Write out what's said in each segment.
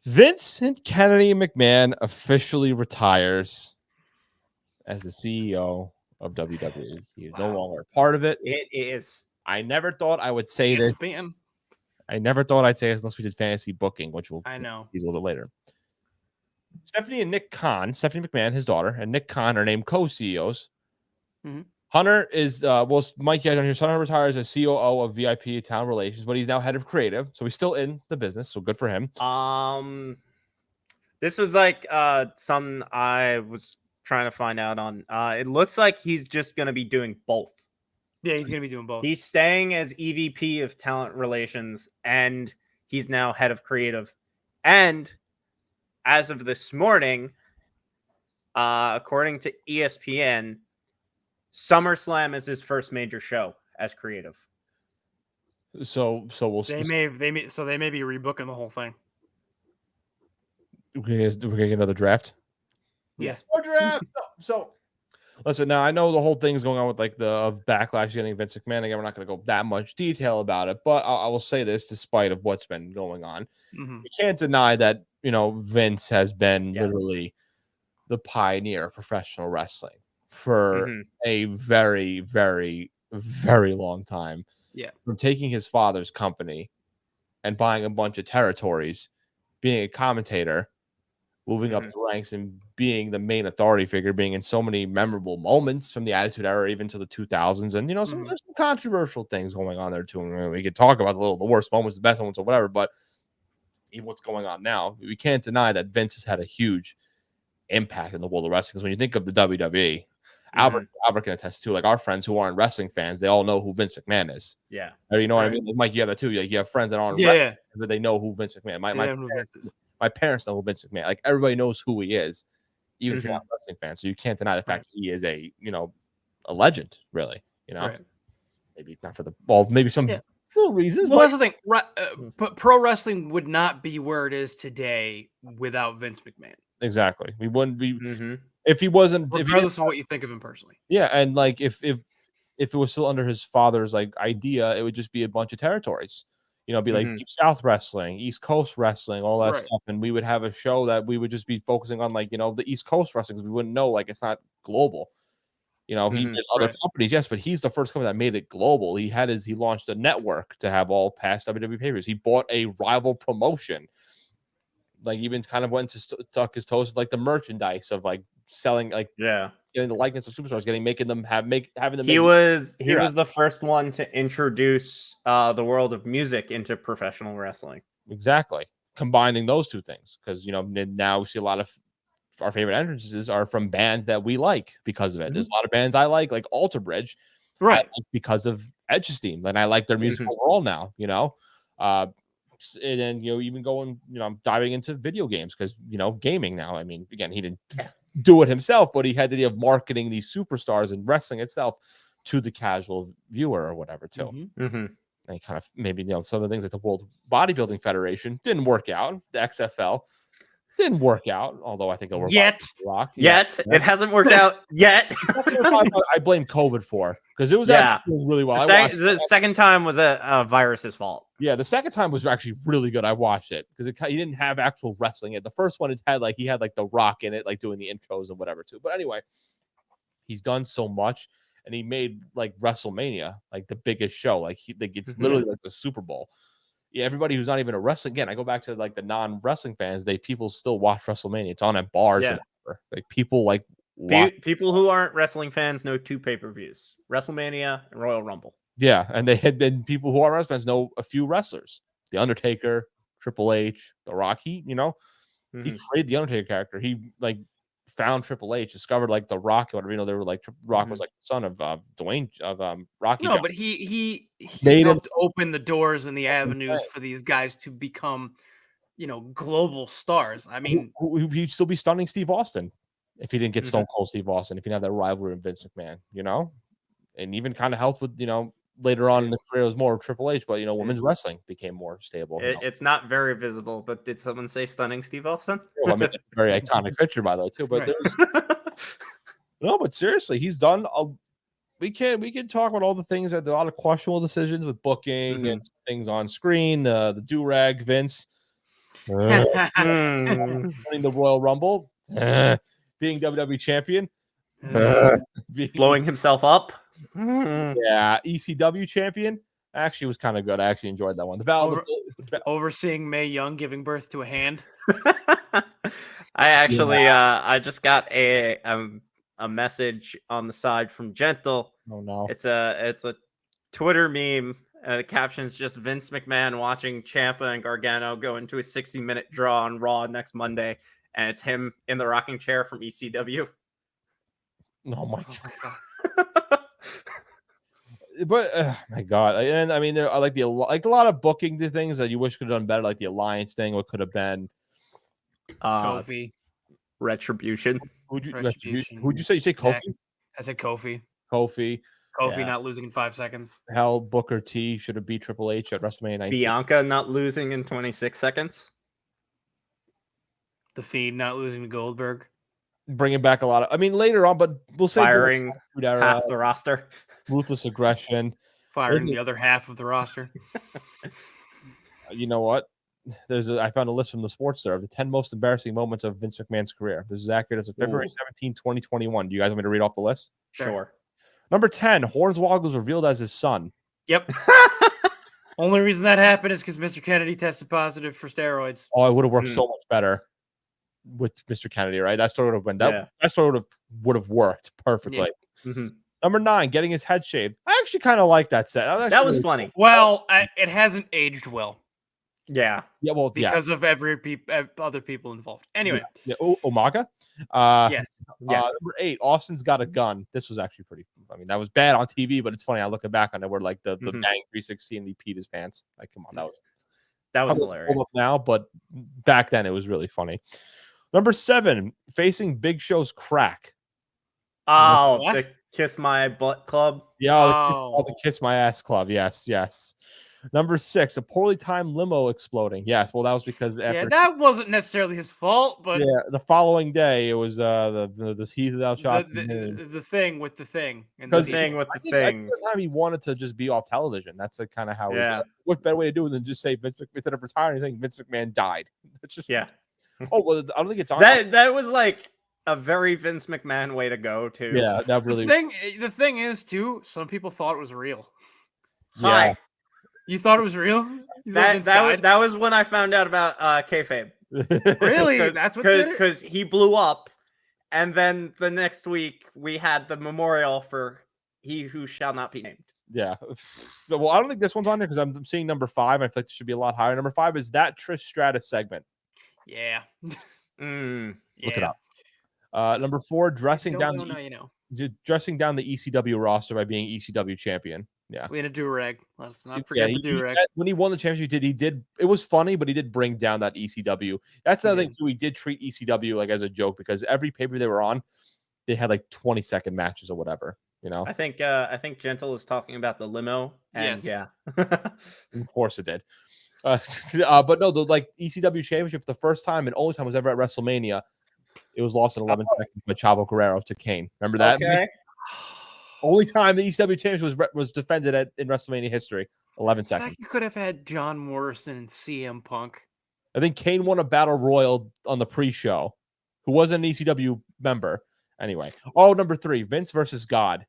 Vincent Kennedy McMahon officially retires as the CEO of WWE. He is no longer a part of it. It is. I never thought I would say It's this. been. I never thought I'd say this unless we did fantasy booking, which we'll I know. use a little bit later. Stephanie McMahon, his daughter, and Nick Khan are named co-CEOs. Mm-hmm. Hunter is, Mike, yeah, Hunter retires as COO of VIP Talent Relations, but he's now head of creative, so he's still in the business, so good for him. This was like something I was trying to find out on. It looks like he's just going to be doing both. Yeah, he's going to be doing both. He's staying as EVP of Talent Relations, and he's now head of creative. And as of this morning, according to ESPN, SummerSlam is his first major show as creative. So we'll they may be rebooking the whole thing. We're gonna get another draft. Yes, more draft. So listen, now I know the whole thing's going on with like the backlash getting Vince McMahon. Again, we're not going to go that much detail about it, but I will say this: despite of what's been going on, you can't deny that Vince has been literally the pioneer of professional wrestling for a very, very, very long time. Yeah, from taking his father's company and buying a bunch of territories, being a commentator, moving up the ranks and being the main authority figure, being in so many memorable moments from the Attitude Era even to the 2000s. And, there's some controversial things going on there too. And we could talk about the worst moments, the best moments or whatever, but even what's going on now, we can't deny that Vince has had a huge impact in the world of wrestling. Because when you think of the WWE, Albert can attest to, like, our friends who aren't wrestling fans, they all know who Vince McMahon is. Yeah. Or you know what I mean? Like, Mike, you have that too. Like, you have friends that aren't wrestling, but they know who Vince McMahon. My parents know who Vince McMahon. Like, everybody knows who he is, even if you're not a wrestling fan. So you can't deny the fact that he is a legend, really. Maybe not for maybe some little reasons. Well, that's the thing. But pro wrestling would not be where it is today without Vince McMahon. Exactly. We wouldn't be if he wasn't. Regardless of what you think of him personally. Yeah, and like if it was still under his father's like idea, it would just be a bunch of territories. Be like Deep South wrestling, East Coast wrestling, all that stuff, and we would have a show that we would just be focusing on like the East Coast wrestling because we wouldn't know like it's not global. He there's other companies, yes, but he's the first company that made it global. He launched a network to have all past WWE pay-per-views. He bought a rival promotion. Like even kind of went to stuck his toes with like the merchandise of like selling like getting the likeness of superstars, making them having them. He was the first one to introduce the world of music into professional wrestling. Exactly, combining those two things because now we see a lot of our favorite entrances are from bands that we like because of it. There's a lot of bands I like Alter Bridge, because of Edge Esteem, and I like their music overall now. And then even going diving into video games because gaming now. I mean, again, he didn't do it himself, but he had the idea of marketing these superstars and wrestling itself to the casual viewer or whatever too. And kind of maybe some of the things like the World Bodybuilding Federation didn't work out. The XFL didn't work out, although I think it'll work yet. It hasn't worked out yet. I blame COVID for because it was actually really well. The second time was a virus's fault. Yeah, the second time was actually really good. I watched it because he didn't have actual wrestling. The first one he had like The Rock in it, like doing the intros and whatever too. But anyway, he's done so much, and he made like WrestleMania like the biggest show. Like it's literally like the Super Bowl. Yeah, everybody who's not even a wrestling. Again, I go back to like the non-wrestling fans. People still watch WrestleMania. It's on at bars. And like people like people who aren't wrestling fans know two pay-per-views: WrestleMania and Royal Rumble. Yeah, and they had been people who are wrestling fans know a few wrestlers: The Undertaker, Triple H, The Rock. He created the Undertaker character. He like found Triple H, discovered like The Rock, whatever. They were like Rock was like the son of Dwayne of Rocky. No, but he helped open the doors and the avenues for these guys to become, global stars. I mean, he'd still be stunning Steve Austin if he didn't get Stone Cold Steve Austin. If he didn't have that rivalry with Vince McMahon, and even kind of helped with later on in the career it was more Triple H, but women's wrestling became more stable. It's not very visible, but did someone say stunning Steve Austin? Well, I mean, very iconic picture by the way too. But no, but seriously, he's done. We can talk about all the things that a lot of questionable decisions with booking and things on screen. The do-rag Vince. Winning the Royal Rumble, being WWE champion, blowing himself up. Yeah, ECW champion. Actually, was kind of good. I actually enjoyed that one. The battle. Overseeing Mae Young giving birth to a hand. I actually, I just got a message on the side from Gentle. Oh no! It's a Twitter meme. The caption's just Vince McMahon watching Ciampa and Gargano go into a 60-minute draw on Raw next Monday, and it's him in the rocking chair from ECW. Oh my god! But my god, and I mean, there are like a lot of booking the things that you wish could have done better, like the alliance thing. What could have been Kofi, Retribution. Who'd you say? You say Kofi? I said Kofi. Kofi not losing in 5 seconds. Hell, Booker T should have beat Triple H at WrestleMania 19. Bianca not losing in 26 seconds. The Fiend not losing to Goldberg. Bringing back a lot of, I mean, later on, but we'll say firing half the roster. Ruthless aggression. Firing the other half of the roster. You know what? I found a list from the Sports Star of the 10 most embarrassing moments of Vince McMahon's career. This is accurate as of February 17, 2021. Do you guys want me to read off the list? Sure. Number 10, Hornswoggle was revealed as his son. Yep. Only reason that happened is because Mr. Kennedy tested positive for steroids. Oh, it would have worked so much better with Mr. Kennedy, right? That sort of would have worked perfectly. Yeah. Mm-hmm. Number 9, getting his head shaved. I actually kind of like that set. That was funny. Well, it hasn't aged well. Yeah. Yeah. Well, because of other people involved. Anyway. Yeah. Umaga. Yes. Number 8, Austin's got a gun. This was actually pretty. I mean, that was bad on TV, but it's funny. I look back on it where like the bang 360 and he peed his pants. Like, come on, that was hilarious. Now, but back then it was really funny. Number 7, facing Big Show's crack. Oh, the Kiss My Butt Club. Yeah, the Kiss My Ass Club. Yes. Number 6, a poorly timed limo exploding. Yes, well, that was because that wasn't necessarily his fault, but the following day it was this heated out shot. The thing with the thing. Because I think at the time he wanted to just be off television. That's like kind of how. Yeah. What better way to do it than just say Vince McMahon, instead of retiring, saying Vince McMahon died? It's just Oh well, I don't think it's on. That was like a very Vince McMahon way to go too. Yeah, that really. The thing is too. Some people thought it was real. Hi. You thought it was real? That was when I found out about kayfabe. Really? That's what did it? Because he blew up, and then the next week we had the memorial for He Who Shall Not Be Named. Yeah. So, well, I don't think this one's on there because I'm seeing number 5. I feel like it should be a lot higher. Number 5 is that Trish Stratus segment. Yeah. Look it up. Number 4, dressing down the ECW roster by being ECW champion. Yeah, we had a do-rag. Let's not forget the do-rag. When he won the championship, he did. It was funny, but he did bring down that ECW. That's the other thing too. He did treat ECW like as a joke because every pay-per-view they were on, they had like 20-second matches or whatever. You know. I think Gentle is talking about the limo. And yes. Yeah. Of course it did. But no, the ECW championship, the first time and only time was ever at WrestleMania. It was lost in 11 seconds by Chavo Guerrero to Kane. Remember that? Okay. Only time the ECW championship was defended in WrestleMania history. 11 seconds. In fact, you could have had John Morrison and CM Punk. I think Kane won a battle royal on the pre-show. Who wasn't an ECW member. Anyway. Oh, number 3, Vince versus God.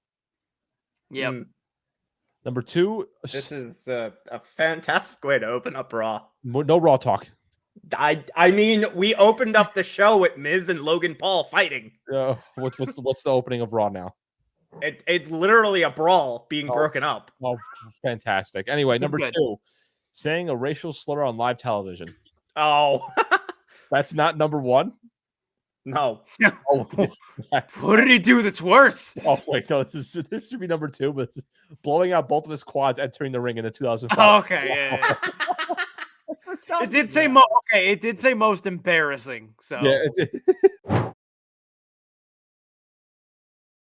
Yep. Number 2. This is a fantastic way to open up Raw. No Raw talk. I mean, we opened up the show with Miz and Logan Paul fighting. What's the opening of Raw now? It's literally a brawl being broken up. Oh, fantastic. Anyway, number 2, saying a racial slur on live television. Oh. That's not number 1? No. Oh, what did he do that's worse? Oh, wait. No, this should be number 2, but blowing out both of his quads entering the ring in the 2005. Oh, okay, yeah. It did say it did say most embarrassing. So yeah,